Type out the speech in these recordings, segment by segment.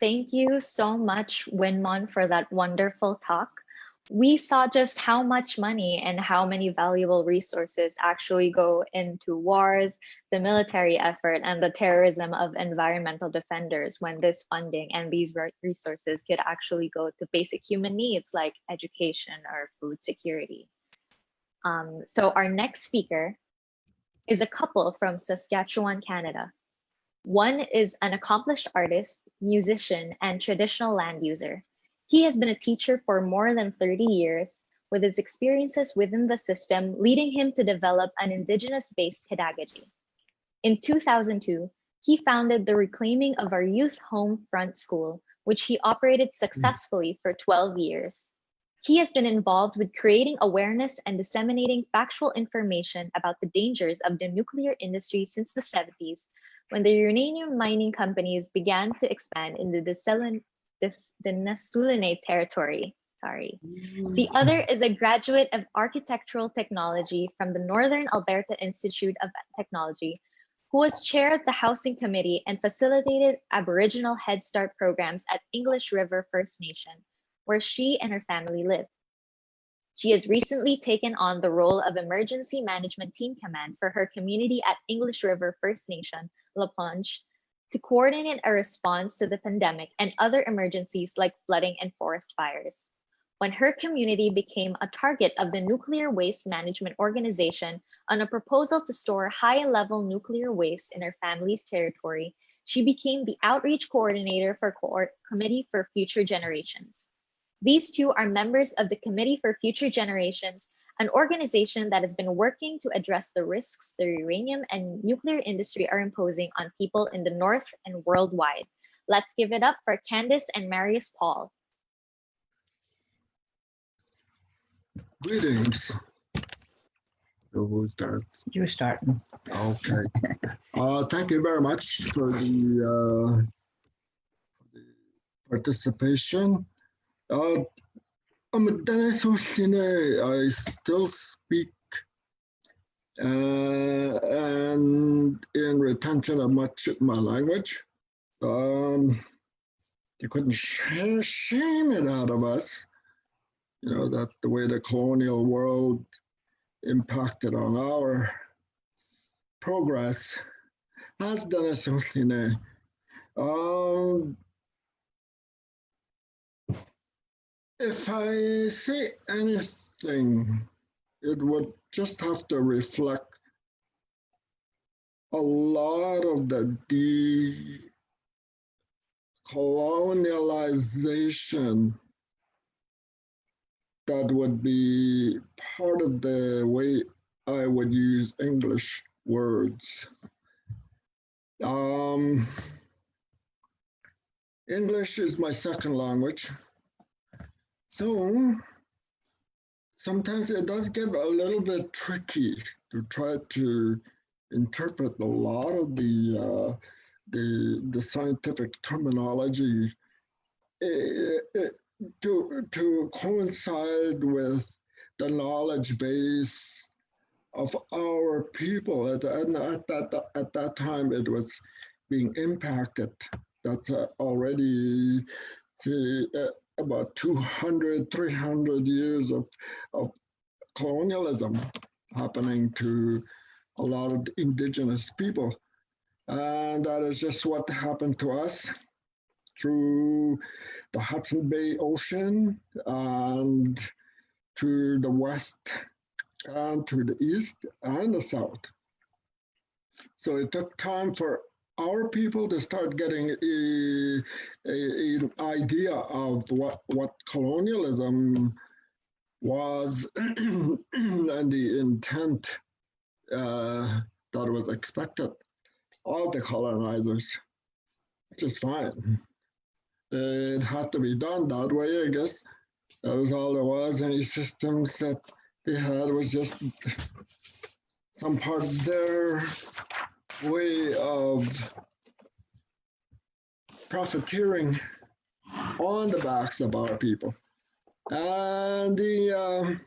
Thank you so much, Winmon, for that wonderful talk. We saw just how much money and how many valuable resources actually go into wars, the military effort, and the terrorism of environmental defenders when this funding and these resources could actually go to basic human needs like education or food security. So our next speaker is a couple from Saskatchewan, Canada. One is an accomplished artist, musician, and traditional land user. He has been a teacher for more than 30 years, with his experiences within the system leading him to develop an indigenous-based pedagogy. In 2002, he founded the Reclaiming of Our Youth Home Front School, which he operated successfully for 12 years. He has been involved with creating awareness and disseminating factual information about the dangers of the nuclear industry since the 70s, when the uranium mining companies began to expand in the Denesuline territory. The other is a graduate of architectural technology from the Northern Alberta Institute of Technology, who was chair of the Housing Committee and facilitated Aboriginal Head Start programs at English River First Nation, where she and her family live. She has recently taken on the role of Emergency Management Team Command for her community at English River First Nation, La Plonge, to coordinate a response to the pandemic and other emergencies like flooding and forest fires. When her community became a target of the Nuclear Waste Management Organization on a proposal to store high-level nuclear waste in her family's territory, she became the outreach coordinator for Committee for Future Generations. These two are members of the Committee for Future Generations, an organization that has been working to address the risks the uranium and nuclear industry are imposing on people in the North and worldwide. Let's give it up for Candyce and Marius Paul. Greetings. So who starts? You start. Okay. Thank you very much for the participation. I'm a Dene. I still speak and in retention of much of my language. You couldn't shame it out of us, you know, that the way the colonial world impacted on our progress has done something. If I say anything, it would just have to reflect a lot of the decolonialization that would be part of the way I would use English words. English is my second language. So sometimes it does get a little bit tricky to try to interpret a lot of the scientific terminology to coincide with the knowledge base of our people. At that time, it was being impacted. That's already about 200, 300 years of colonialism happening to a lot of indigenous people. And that is just what happened to us through the Hudson Bay Ocean and to the west and to the east and the south. So it took time for our people to start getting an idea of what colonialism was and the intent that was expected of the colonizers, which is fine. It had to be done that way, I guess. That was all there was. Any systems that they had was just some part of their way of profiteering on the backs of our people. And the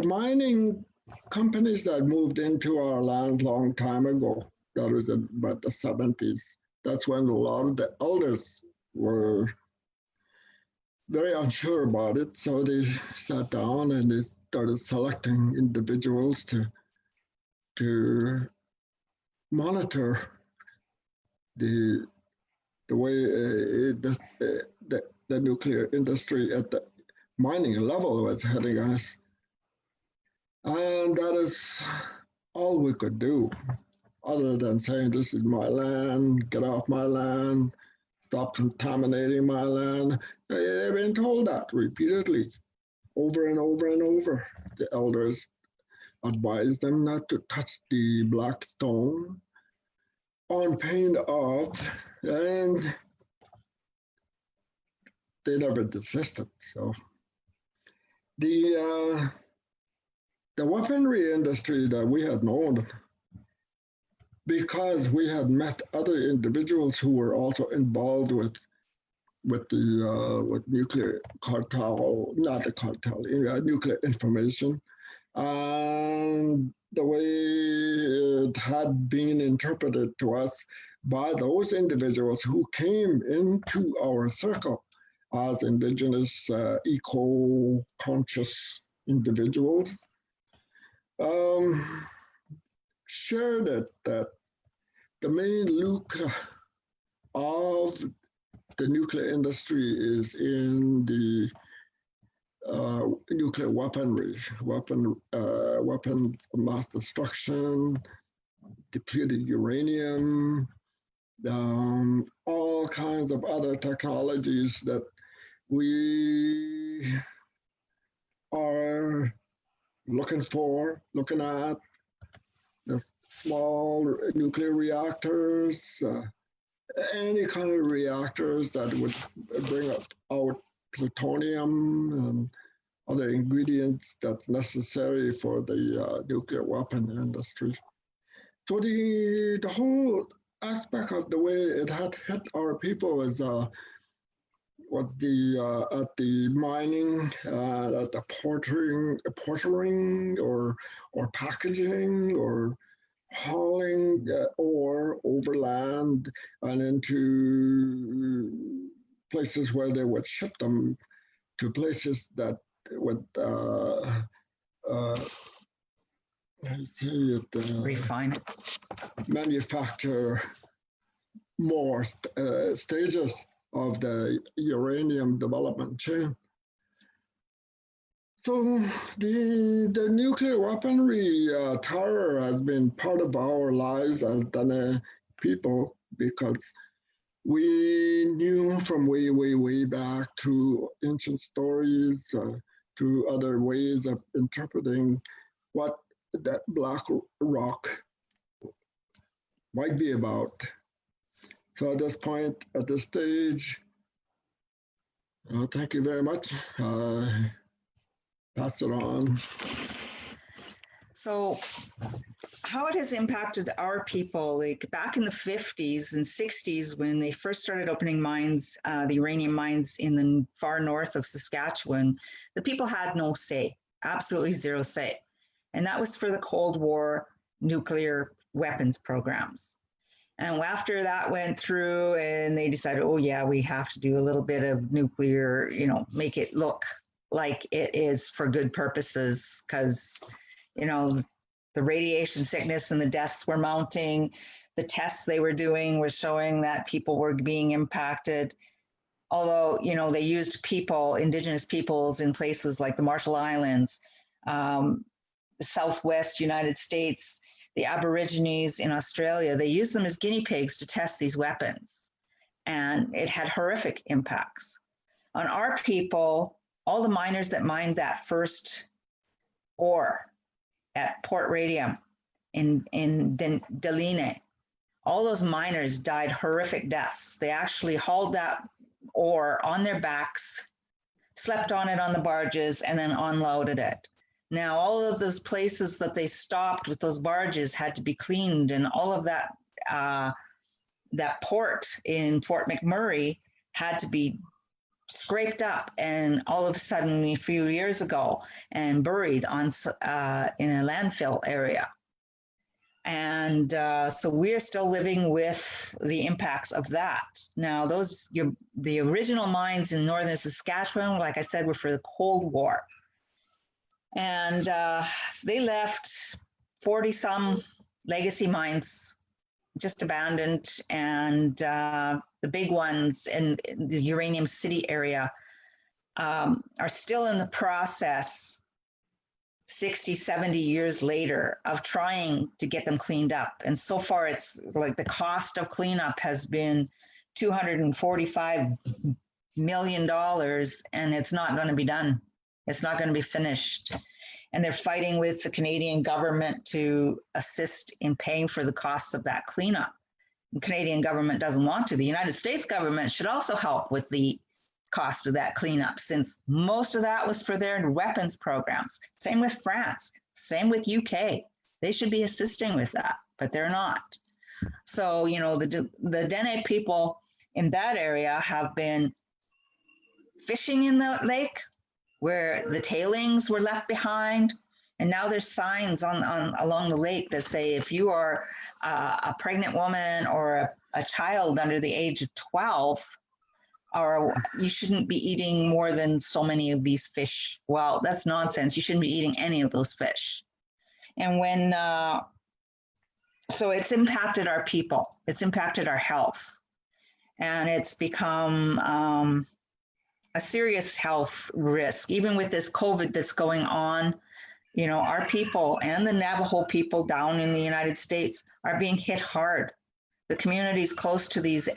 mining companies that moved into our land long time ago, that was about the 70s, that's when a lot of the elders were very unsure about it. So they sat down and they started selecting individuals to monitor the way the nuclear industry at the mining level was heading us. And that is all we could do, other than saying, this is my land, get off my land, stop contaminating my land. They've been told that repeatedly, over and over and over. The elders advised them not to touch the black stone on pain of, and they never desisted. So the weaponry industry that we had known, because we had met other individuals who were also involved with nuclear cartel, not the cartel, nuclear information, and the way it had been interpreted to us by those individuals who came into our circle as indigenous, eco-conscious individuals, shared it that the main lucre of the nuclear industry is in the nuclear weaponry, weapons of mass destruction, depleted uranium, all kinds of other technologies that we are looking at, the small nuclear reactors, any kind of reactors that would bring out plutonium and other ingredients that's necessary for the nuclear weapon industry. So the whole aspect of the way it had hit our people was at the mining, at the portering or packaging or hauling ore overland and into places where they would ship them to places that would refine it, manufacture more stages of the uranium development chain. So the nuclear weaponry terror has been part of our lives as Dene people, because we knew from way back through ancient stories, through other ways of interpreting what that black rock might be about. So at this point, at this stage, thank you very much. Pass it on. So how it has impacted our people, like back in the 50s and 60s, when they first started opening mines, the uranium mines in the far north of Saskatchewan, the people had no say, absolutely zero say. And that was for the Cold War nuclear weapons programs. And after that went through and they decided, oh yeah, we have to do a little bit of nuclear, make it look like it is for good purposes, because, the radiation sickness and the deaths were mounting. The tests they were doing were showing that people were being impacted. Although, they used indigenous peoples in places like the Marshall Islands, the Southwest United States, the Aborigines in Australia, they used them as guinea pigs to test these weapons. And it had horrific impacts. On our people, all the miners that mined that first ore at Port Radium in Dene, all those miners died horrific deaths. They actually hauled that ore on their backs, slept on it on the barges, and then unloaded it. Now, all of those places that they stopped with those barges had to be cleaned, and all of that that port in Fort McMurray had to be scraped up, and all of a sudden, a few years ago, and buried in a landfill area. And so we're still living with the impacts of that. Now, the original mines in northern Saskatchewan, like I said, were for the Cold War. And they left 40-some legacy mines just abandoned, and the big ones in the Uranium City area are still in the process 60, 70 years later of trying to get them cleaned up. And so far, it's like the cost of cleanup has been $245 million, and it's not going to be done. It's not going to be finished. And they're fighting with the Canadian government to assist in paying for the costs of that cleanup. The Canadian government doesn't want to. The United States government should also help with the cost of that cleanup, since most of that was for their weapons programs. Same with France, same with UK. They should be assisting with that, but they're not. So, you know, the Dene people in that area have been fishing in the lake where the tailings were left behind. And now there's signs along the lake that say, if you are a pregnant woman or a child under the age of 12, or you shouldn't be eating more than so many of these fish. Well, that's nonsense. You shouldn't be eating any of those fish. And when, so it's impacted our people, it's impacted our health, and it's become a serious health risk. Even with this COVID that's going on, you know, our people and the Navajo people down in the United States are being hit hard. The communities close to these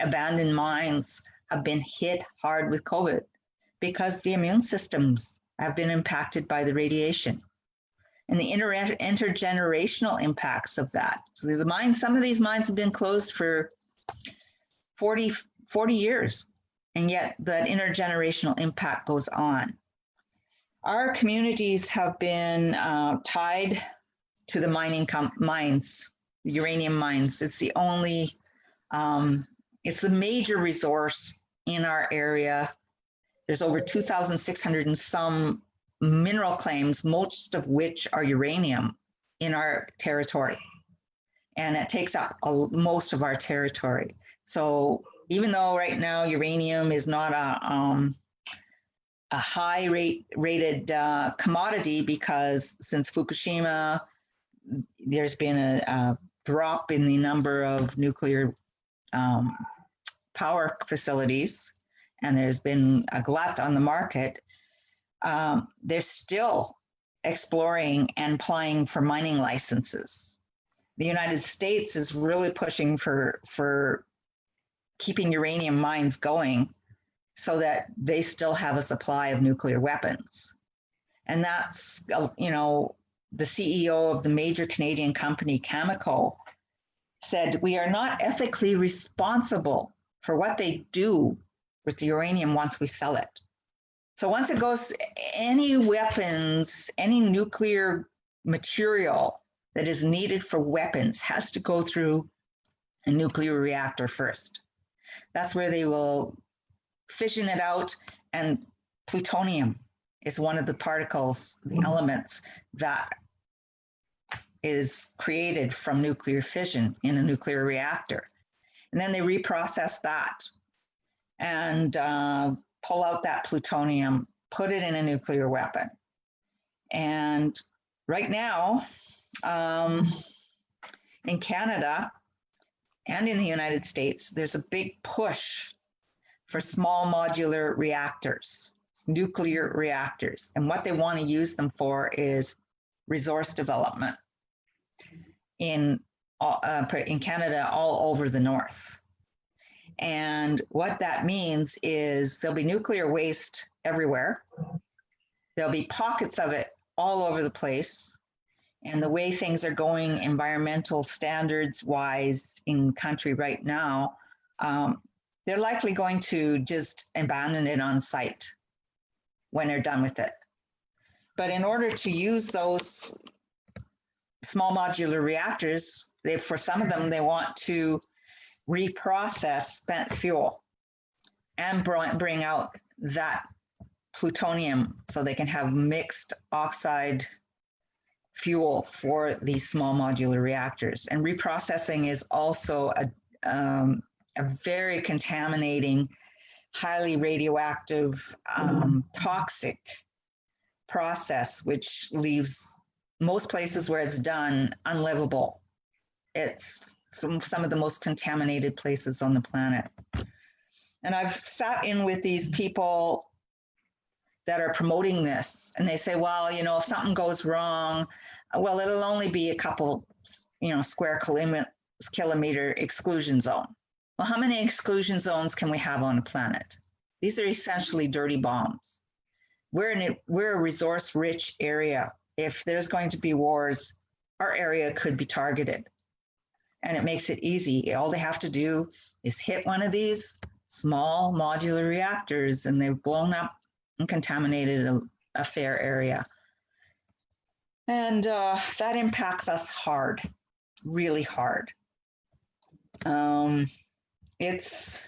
abandoned mines have been hit hard with COVID because the immune systems have been impacted by the radiation and the intergenerational impacts of that. So there's a mine, some of these mines have been closed for 40 years, and yet that intergenerational impact goes on. Our communities have been tied to the mines, the uranium mines. It's the only, it's the major resource in our area. There's over 2,600 and some mineral claims, most of which are uranium in our territory. And it takes up most of our territory. So even though right now uranium is not a high rated commodity, because since Fukushima, there's been a drop in the number of nuclear power facilities, and there's been a glut on the market, they're still exploring and applying for mining licenses. The United States is really pushing for keeping uranium mines going so that they still have a supply of nuclear weapons. And that's, you know, the CEO of the major Canadian company, Cameco, said, we are not ethically responsible for what they do with the uranium once we sell it. So once it goes, any weapons, any nuclear material that is needed for weapons has to go through a nuclear reactor first. That's where they will fission it out, and plutonium is one of the particles, the elements that is created from nuclear fission in a nuclear reactor. And then they reprocess that and pull out that plutonium, put it in a nuclear weapon. And right now, in Canada and in the United States, there's a big push for small modular reactors, nuclear reactors. And what they want to use them for is resource development in Canada, all over the north. And what that means is there'll be nuclear waste everywhere. There'll be pockets of it all over the place. And the way things are going environmental standards wise in country right now, they're likely going to just abandon it on site when they're done with it. But in order to use those small modular reactors, for some of them, they want to reprocess spent fuel and bring out that plutonium so they can have mixed oxide fuel for these small modular reactors. And reprocessing is also a very contaminating, highly radioactive, toxic process, which leaves most places where it's done unlivable. It's some of the most contaminated places on the planet. And I've sat in with these people that are promoting this, and they say, well, you know, if something goes wrong, well, it'll only be a couple, you know, square kilometer exclusion zone. Well, how many exclusion zones can we have on a planet? These are essentially dirty bombs. We're a resource-rich area. If there's going to be wars, our area could be targeted. And it makes it easy. All they have to do is hit one of these small modular reactors, and they've blown up and contaminated a fair area. And that impacts us hard, really hard. It's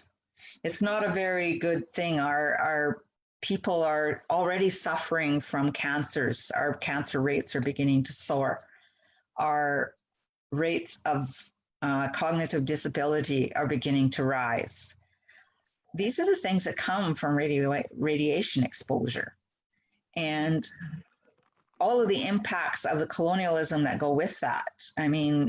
not a very good thing. Our people are already suffering from cancers. Our cancer rates are beginning to soar. Our rates of cognitive disability are beginning to rise. These are the things that come from radiation exposure. And all of the impacts of the colonialism that go with that. I mean,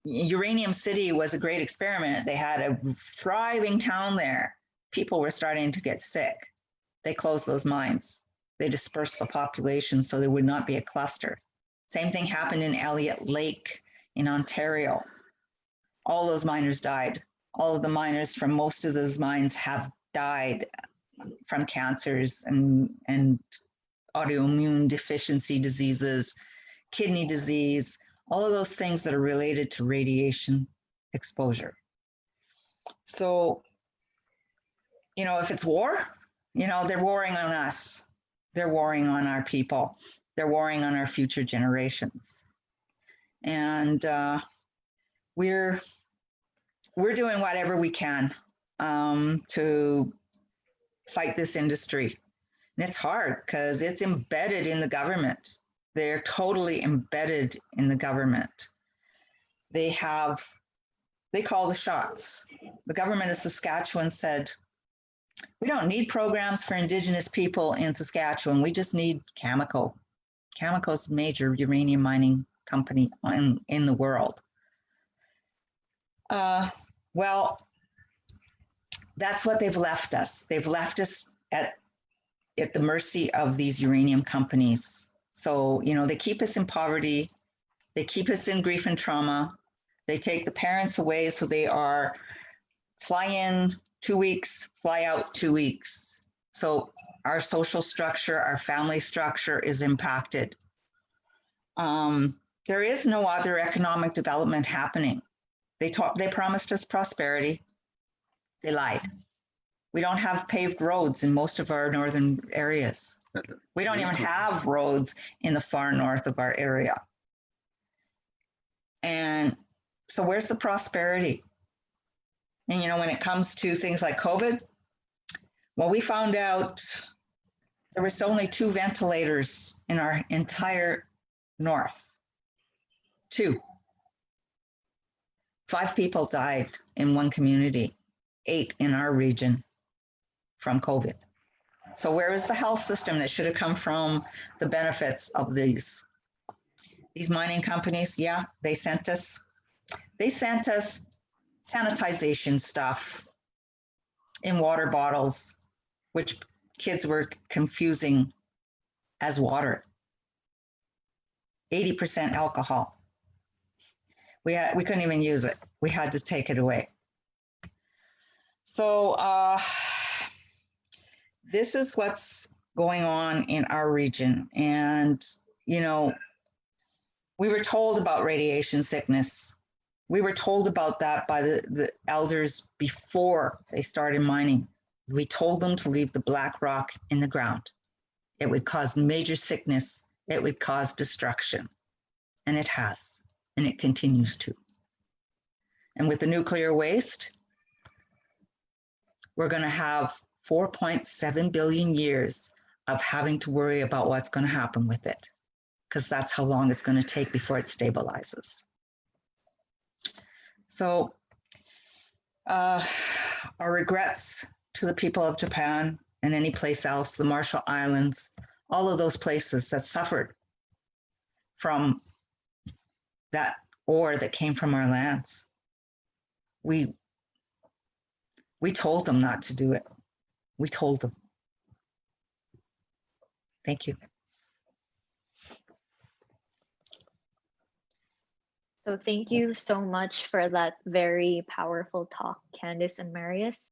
Uranium City was a great experiment. They had a thriving town there. People were starting to get sick. They closed those mines. They dispersed the population so there would not be a cluster. Same thing happened in Elliott Lake in Ontario. All those miners died. All of the miners from most of those mines have died from cancers and autoimmune deficiency diseases, kidney disease, all of those things that are related to radiation exposure. So, you know, if it's war, you know, they're warring on us. They're warring on our people. They're warring on our future generations. And we're doing whatever we can to fight this industry. And it's hard because it's embedded in the government. They're totally embedded in the government. They call the shots. The government of Saskatchewan said, we don't need programs for Indigenous people in Saskatchewan. We just need Cameco. Cameco's a major uranium mining company in the world. Well, that's what they've left us. They've left us at the mercy of these uranium companies. So, you know, they keep us in poverty. They keep us in grief and trauma. They take the parents away, so they are fly in 2 weeks, fly out 2 weeks. So our social structure, our family structure is impacted. There is no other economic development happening. They promised us prosperity. They lied. We don't have paved roads in most of our northern areas. We don't even have roads in the far north of our area. And so where's the prosperity? And, you know, when it comes to things like COVID, well, we found out there was only 2 ventilators in our entire north. 2. 5 people died in one community, 8 in our region from COVID. So where is the health system that should have come from the benefits of these mining companies? Yeah, they sent us sanitization stuff in water bottles, which kids were confusing as water. 80% alcohol. We couldn't even use it. We had to take it away. So this is what's going on in our region. And, you know, we were told about radiation sickness. We were told about that by the elders before they started mining. We told them to leave the black rock in the ground. It would cause major sickness. It would cause destruction. And it has, and it continues to. And with the nuclear waste, we're going to have 4.7 billion years of having to worry about what's going to happen with it. because that's how long it's going to take before it stabilizes. So our regrets to the people of Japan and any place else, the Marshall Islands, all of those places that suffered from that ore that came from our lands. We told them not to do it. We told them. Thank you. So thank you so much for that very powerful talk, Candice and Marius.